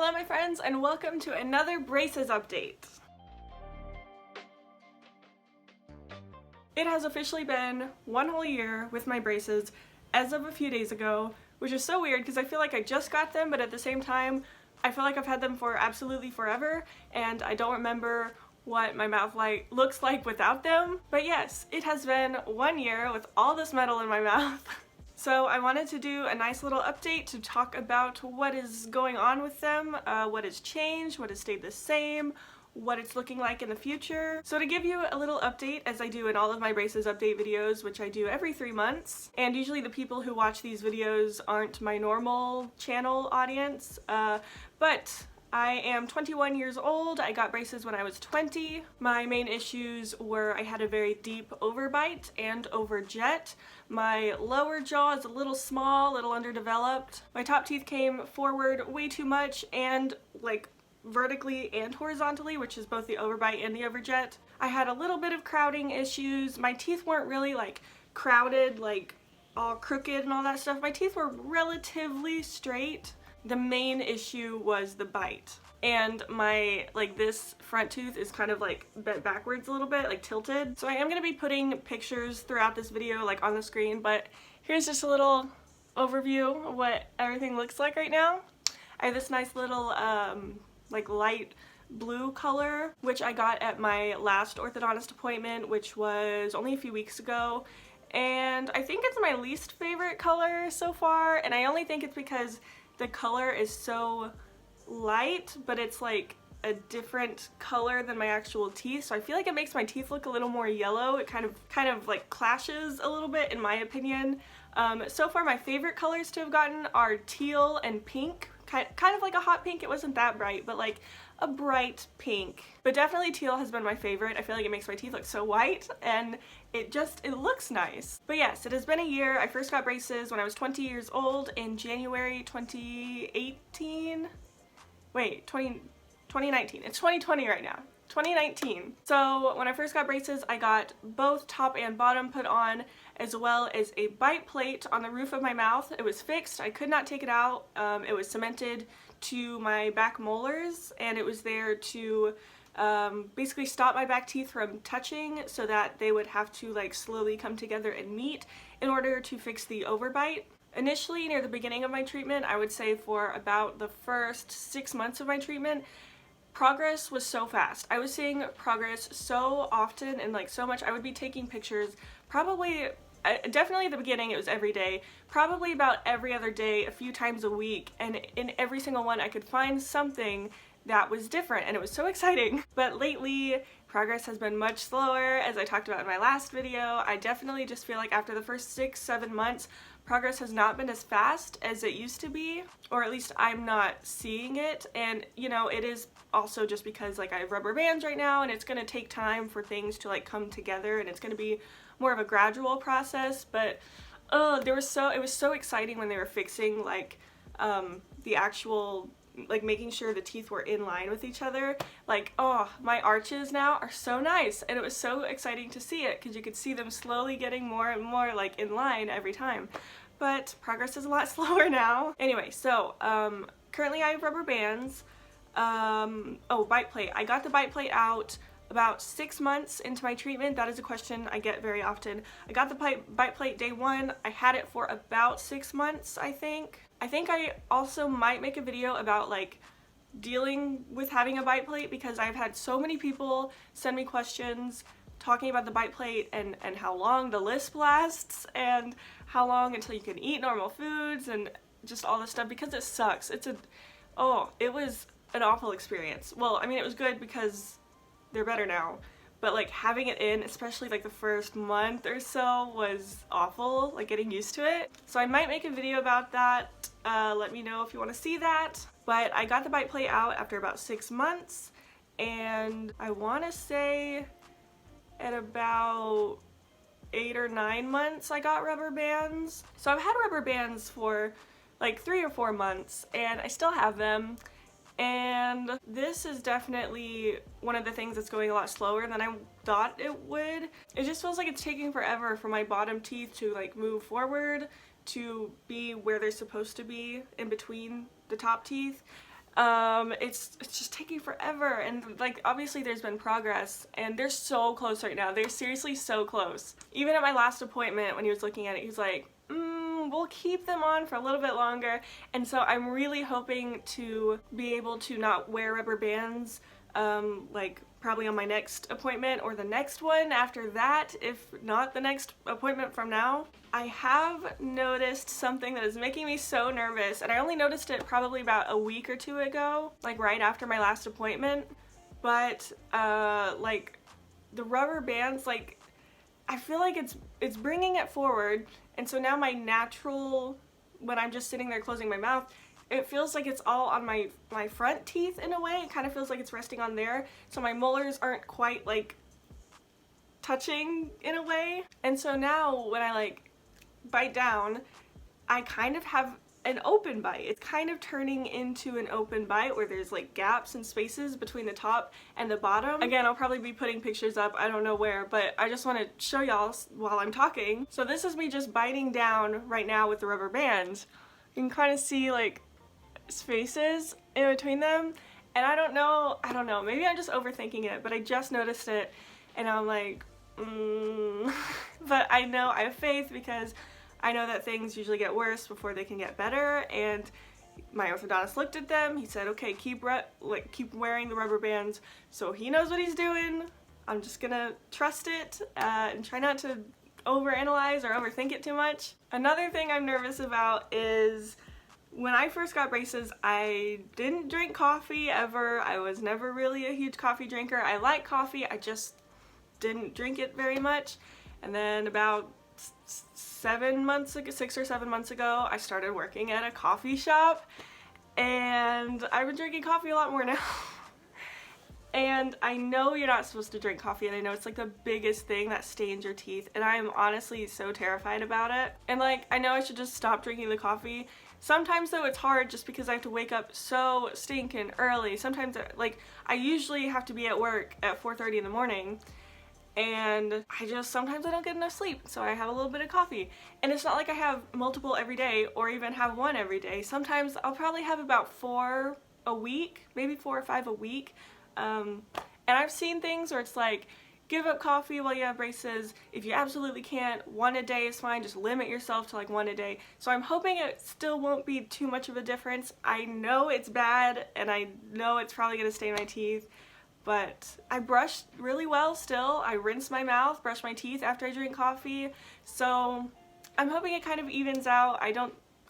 Hello my friends and welcome to another braces update. It has officially been 1 whole year with my braces as of a few days ago, which is so weird because I feel like I just got them, but at the same time I feel like I've had them for absolutely forever and I don't remember what my mouth looks like without them. But yes, it has been 1 year with all this metal in my mouth. So I wanted to do a nice little update to talk about what is going on with them, what has changed, what has stayed the same, what it's looking like in the future. So to give you a little update, as I do in all of my braces update videos, which I do every 3 months, and usually the people who watch these videos aren't my normal channel audience, but I am 21 years old. I got braces when I was 20. My main issues were I had a very deep overbite and overjet. My lower jaw is a little small, a little underdeveloped. My top teeth came forward way too much and like vertically and horizontally, which is both the overbite and the overjet. I had a little bit of crowding issues. My teeth weren't really like crowded, like all crooked and all that stuff. My teeth were relatively straight. The main issue was the bite, and my this front tooth is kind of like bent backwards a little bit, like tilted. So I am going to be putting pictures throughout this video like on the screen, but here's just a little overview of what everything looks like right now. I have this nice little like light blue color, which I got at my last orthodontist appointment, which was only a few weeks ago, and I think it's my least favorite color so far, and I only think it's because the color is so light, but it's like a different color than my actual teeth, so I feel like it makes my teeth look a little more yellow. It kind of like clashes a little bit in my opinion. So far my favorite colors to have gotten are teal and pink, kind of like a hot pink. It wasn't that bright, but like a bright pink. But definitely teal has been my favorite. I feel like it makes my teeth look so white and it looks nice. But yes, it has been a year. I first got braces when I was 20 years old in January 2018. Wait, 2019. It's 2020 right now. 2019. So when I first got braces, I got both top and bottom put on, as well as a bite plate on the roof of my mouth. It was fixed. I could not take it out. It was cemented to my back molars, and it was there to basically stop my back teeth from touching so that they would have to like slowly come together and meet in order to fix the overbite. Initially, near the beginning of my treatment, I would say for about the first 6 months of my treatment, progress was so fast. I was seeing progress so often and like so much. I would be taking pictures probably, definitely at the beginning it was every day, probably about every other day, a few times a week, and in every single one I could find something that was different, and it was so exciting. But lately progress has been much slower, as I talked about in my last video. I definitely just feel like after the first 6-7 months progress has not been as fast as it used to be, or at least I'm not seeing it. And you know, it is also just because like I have rubber bands right now and it's going to take time for things to like come together, and it's going to be more of a gradual process. But it was so exciting when they were fixing like the actual like making sure the teeth were in line with each other. Like, oh, my arches now are so nice, and it was so exciting to see it because you could see them slowly getting more and more like in line every time. But progress is a lot slower now. Anyway, so currently I have rubber bands. Oh, bite plate. I got the bite plate out about 6 months into my treatment. That is a question I get very often. I got the bite plate day 1. I had it for about 6 months, I think. I think I also might make a video about like dealing with having a bite plate, because I've had so many people send me questions talking about the bite plate and how long the lisp lasts and how long until you can eat normal foods and just all this stuff, because it sucks. It was an awful experience. Well, I mean, it was good because they're better now, but like having it in, especially like the first month or so, was awful, like getting used to it. So I might make a video about that. Let me know if you want to see that. But I got the bite plate out after about 6 months, and I want to say at about 8 or 9 months I got rubber bands. So I've had rubber bands for like 3 or 4 months and I still have them. And this is definitely one of the things that's going a lot slower than I thought it would. It just feels like it's taking forever for my bottom teeth to like move forward, to be where they're supposed to be in between the top teeth. It's just taking forever, and like obviously there's been progress, and they're so close right now. They're seriously so close. Even at my last appointment, when he was looking at it, he was like, we'll keep them on for a little bit longer. And so I'm really hoping to be able to not wear rubber bands, like probably on my next appointment or the next one after that, if not the next appointment from now. I have noticed something that is making me so nervous, and I only noticed it probably about a week or two ago, like right after my last appointment. But like the rubber bands, like I feel like it's bringing it forward, and so now my natural, when I'm just sitting there closing my mouth, it feels like it's all on my front teeth in a way. It kind of feels like it's resting on there, so my molars aren't quite like touching in a way. And so now when I like bite down, I kind of have an open bite. It's kind of turning into an open bite where there's like gaps and spaces between the top and the bottom. Again, I'll probably be putting pictures up, I don't know where, but I just want to show y'all while I'm talking. So this is me just biting down right now with the rubber bands. You can kind of see like spaces in between them, and I don't know, maybe I'm just overthinking it, but I just noticed it and I'm like, but I know I have faith, because I know that things usually get worse before they can get better, and my orthodontist looked at them, he said, okay, keep wearing the rubber bands, so he knows what he's doing. I'm just gonna trust it and try not to overanalyze or overthink it too much. Another thing I'm nervous about is when I first got braces, I didn't drink coffee ever. I was never really a huge coffee drinker. I like coffee, I just didn't drink it very much. And then about 7 months ago, 6 or 7 months ago, I started working at a coffee shop, and I've been drinking coffee a lot more now. And I know you're not supposed to drink coffee, and I know it's like the biggest thing that stains your teeth, and I am honestly so terrified about it. And like, I know I should just stop drinking the coffee. Sometimes though it's hard just because I have to wake up so stinking early. Sometimes like I usually have to be at work at 4:30 in the morning, and sometimes I don't get enough sleep, so I have a little bit of coffee. And it's not like I have multiple every day or even have one every day. Sometimes I'll probably have about 4 a week, maybe 4 or 5 a week. And I've seen things where it's like, give up coffee while you have braces. If you absolutely can't, 1 a day is fine. Just limit yourself to like 1 a day. So I'm hoping it still won't be too much of a difference. I know it's bad, and I know it's probably gonna stain my teeth, but I brush really well still. I rinse my mouth, brush my teeth after I drink coffee. So I'm hoping it kind of evens out.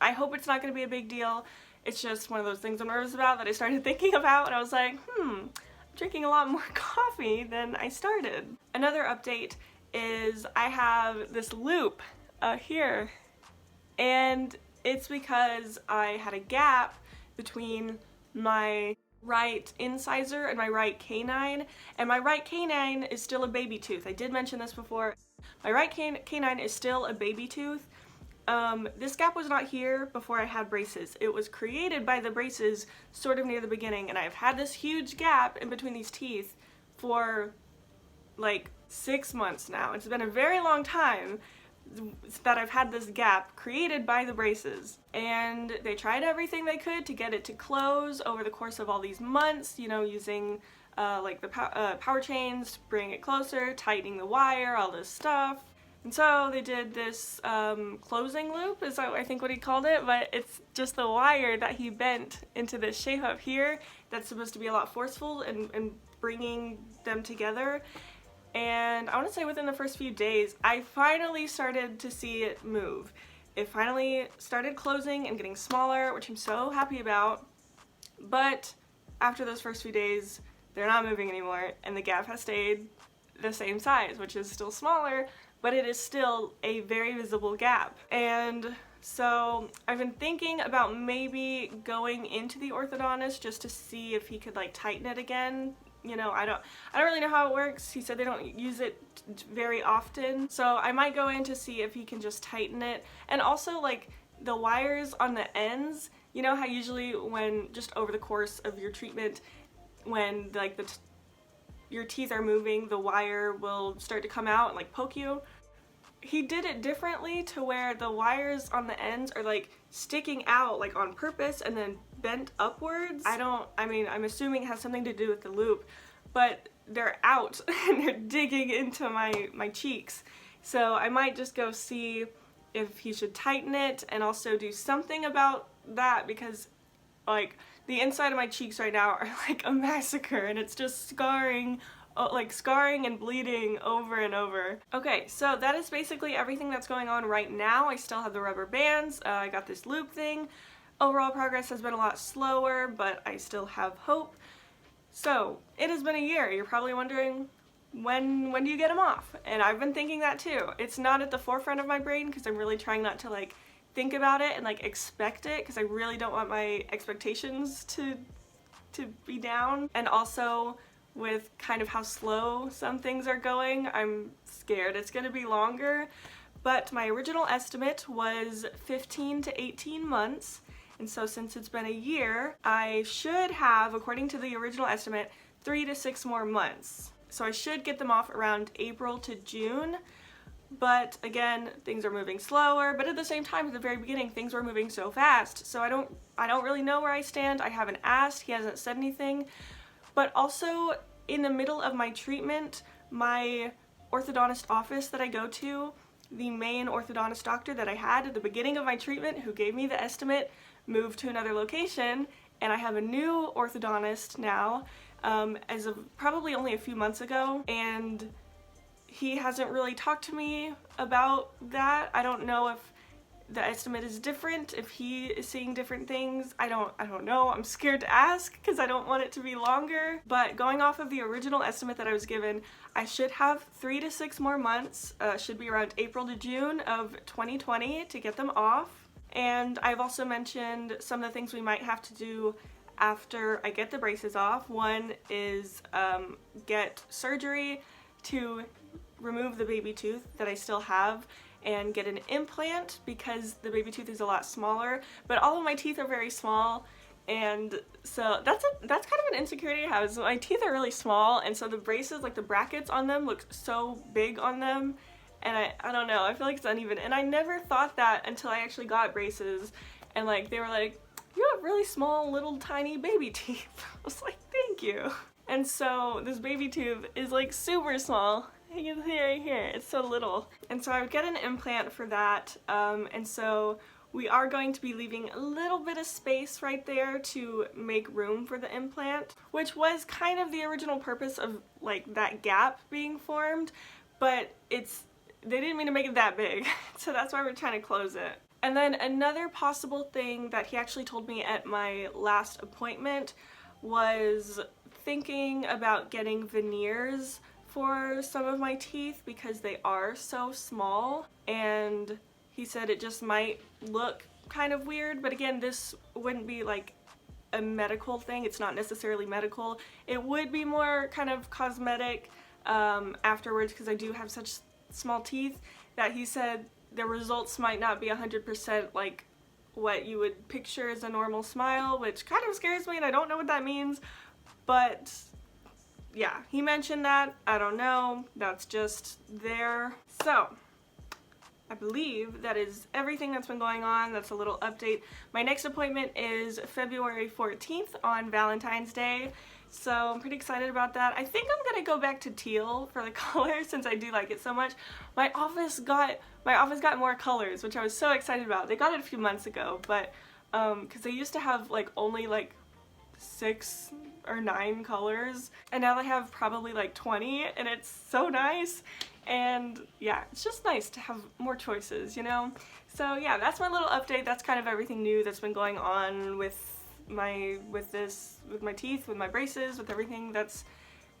I hope it's not gonna be a big deal. It's just one of those things I'm nervous about that I started thinking about, and I was like, drinking a lot more coffee than I started. Another update is I have this loop here, and it's because I had a gap between my right incisor and my right canine, and my right canine is still a baby tooth. I did mention this before. My right canine is still a baby tooth. This gap was not here before I had braces. It was created by the braces sort of near the beginning, and I've had this huge gap in between these teeth for like 6 months now. It's been a very long time that I've had this gap created by the braces, and they tried everything they could to get it to close over the course of all these months, you know, using like the power chains to bring it closer, tightening the wire, all this stuff. And so they did this closing loop, is I think what he called it, but it's just the wire that he bent into this shape up here that's supposed to be a lot forceful and bringing them together. And I want to say within the first few days, I finally started to see it move. It finally started closing and getting smaller, which I'm so happy about. But after those first few days, they're not moving anymore, and the gap has stayed the same size, which is still smaller, but it is still a very visible gap. And so I've been thinking about maybe going into the orthodontist just to see if he could like tighten it again. You know, I don't really know how it works. He said they don't use it very often. So I might go in to see if he can just tighten it. And also like the wires on the ends, you know how usually when just over the course of your treatment, when like your teeth are moving, the wire will start to come out and like poke you. He did it differently to where the wires on the ends are like sticking out like on purpose and then bent upwards. I mean, I'm assuming it has something to do with the loop, but they're out and they're digging into my cheeks. So I might just go see if he should tighten it and also do something about that, because like the inside of my cheeks right now are like a massacre and it's just scarring, like scarring and bleeding over and over. Okay, so that is basically everything that's going on right now. I still have the rubber bands, I got this loop thing. Overall progress has been a lot slower, but I still have hope. So it has been a year. You're probably wondering, when do you get them off? And I've been thinking that too. It's not at the forefront of my brain because I'm really trying not to like think about it and like expect it, because I really don't want my expectations to be down. And also with kind of how slow some things are going, I'm scared it's gonna be longer. But my original estimate was 15 to 18 months. And so since it's been a year, I should have, according to the original estimate, 3 to 6 more months. So I should get them off around April to June. But again, things are moving slower, but at the same time, at the very beginning, things were moving so fast. So I don't really know where I stand. I haven't asked, he hasn't said anything. But also, in the middle of my treatment, my orthodontist office that I go to, the main orthodontist doctor that I had at the beginning of my treatment, who gave me the estimate, moved to another location, and I have a new orthodontist now, as of probably only a few months ago, and he hasn't really talked to me about that. I don't know if the estimate is different, if he is seeing different things. I don't know. I'm scared to ask because I don't want it to be longer. But going off of the original estimate that I was given, I should have 3 to 6 more months, should be around April to June of 2020 to get them off. And I've also mentioned some of the things we might have to do after I get the braces off. One is get surgery to remove the baby tooth that I still have and get an implant, because the baby tooth is a lot smaller, but all of my teeth are very small, and so that's kind of an insecurity I have, is my teeth are really small, and so the braces, like the brackets on them, look so big on them, and I don't know, I feel like it's uneven. And I never thought that until I actually got braces, and like they were like, you have really small little tiny baby teeth. I was like, thank you. And so this baby tooth is like super small. You can see right here, it's so little. And so I would get an implant for that, and so we are going to be leaving a little bit of space right there to make room for the implant, which was kind of the original purpose of like that gap being formed, but they didn't mean to make it that big, so that's why we're trying to close it. And then another possible thing that he actually told me at my last appointment was thinking about getting veneers for some of my teeth because they are so small, and he said it just might look kind of weird, but again, this wouldn't be like a medical thing. It's not necessarily medical. It would be more kind of cosmetic afterwards, because I do have such small teeth that he said the results might not be 100% like what you would picture as a normal smile, which kind of scares me and I don't know what that means, but yeah, he mentioned that. I don't know, that's just there. So I believe that is everything that's been going on. That's a little update. My next appointment is February 14th on Valentine's Day, so I'm pretty excited about that. I think I'm gonna go back to teal for the color since I do like it so much. My office got more colors, which I was so excited about. They got it a few months ago, but because they used to have like only like 6 or 9 colors, and now they have probably like 20, and it's so nice. And yeah, it's just nice to have more choices, you know? So yeah, that's my little update. That's kind of everything new that's been going on with my teeth, with my braces, with everything that's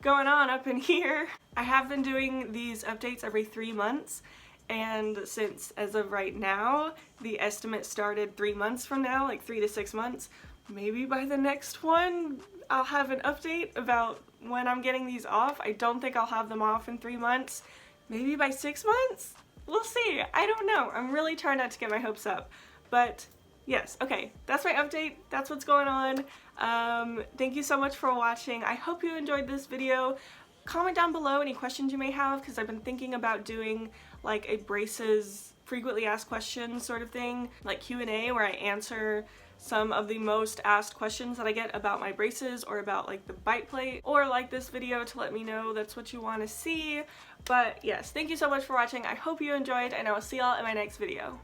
going on up in here. I have been doing these updates every 3 months, and since as of right now the estimate started 3 months from now, like 3 to 6 months, maybe by the next one I'll have an update about when I'm getting these off. I don't think I'll have them off in 3 months. Maybe by 6 months? We'll see. I don't know. I'm really trying not to get my hopes up. But yes, okay, that's my update. That's what's going on. Thank you so much for watching. I hope you enjoyed this video. Comment down below any questions you may have, because I've been thinking about doing like a braces frequently asked questions sort of thing, like Q&A, where I answer some of the most asked questions that I get about my braces or about like the bite plate, or like this video to let me know that's what you want to see. But yes, thank you so much for watching. I hope you enjoyed, and I will see y'all in my next video.